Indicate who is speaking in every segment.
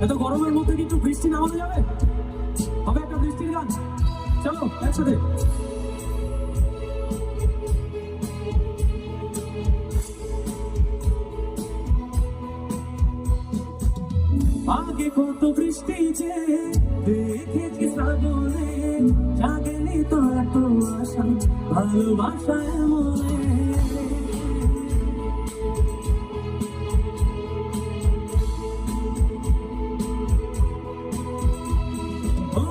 Speaker 1: এত গরমের মধ্যে কি একটু বৃষ্টি নামানো যাবে? হবে একটা বৃষ্টির গান, চলো একসাথে। আগে কত বৃষ্টি যে দেখেছি শ্রাবণে, জাগেনি তো এত আশা ভালোবাসায় মনে। ও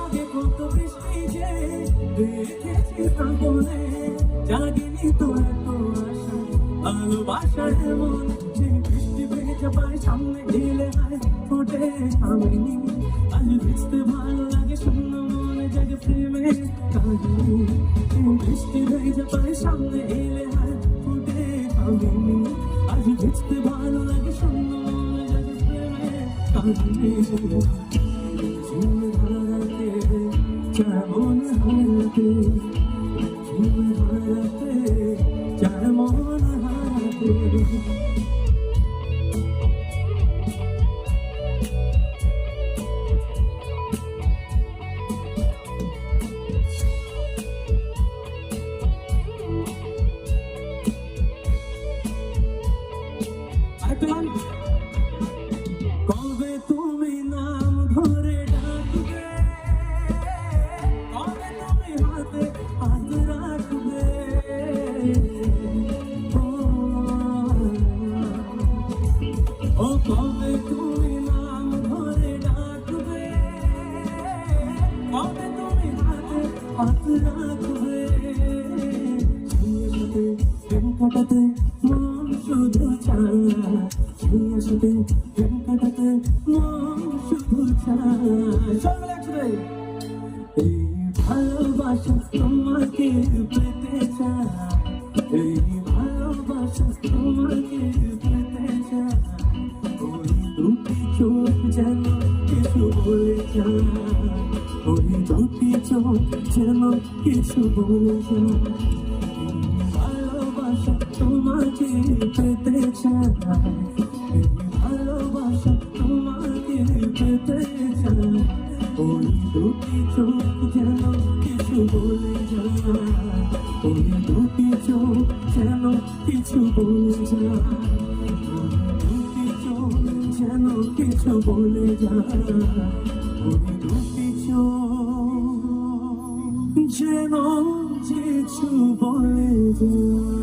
Speaker 1: আগে কত বৃষ্টি যে দেখেছি শ্রাবণে, জাগেনি তো এত আশা ভালোবাসায় মনে। বৃষ্টি ভেজা পায় সামনে গেলে হয় ফোটে থামেনি, আজ ভিজতে ভালো লাগে শূন্য মনে জাগে প্রেমে কাহিনী। বৃষ্টি ভেজা পায় সামনে এলে হয় ফোটে থামেনি, আজ ভিজতে ভালো লাগে শূন্য মনে জাগে প্রেমে কাহিনী। ঝিমে ধারাতে যেমন হারাতে, ঝিমে ধারাতে যেমন হারাতে। কবে তুমি নাম ধরে ডাকবে, কবে তুমি হাতে হাত রাখবে, ও কবে তুমি নাম ধরে ডাকবে, কবে তুমি হাতে হাত রাখবে। প্রেম কাটাতে মন শুধু চায়, সাথে প্রেম কাটাতে মন শুধু চায়। এই ভালোবাসা তোমাকে পেতে চায়, এই ভালোবাসা তোমাকে পেতে চায়। ওই দুটি চোখ যেন কিছু বলে যায়, ওই দুটি চোখ যেন কিছু বলে যায়। ভালোবাসা তোমাকে পেতে চায়, ভালোবাসা তোমাকে পেতে চায়। ওই দুটি চোখ যেন কিছু বলে যায়, ওই দুটি চোখ যেন কিছু বলে যায়, ওই দুটি চোখ যেন কিছু বলে যায়, ওই দুটি চোখ যেন কিছু বলে যায়।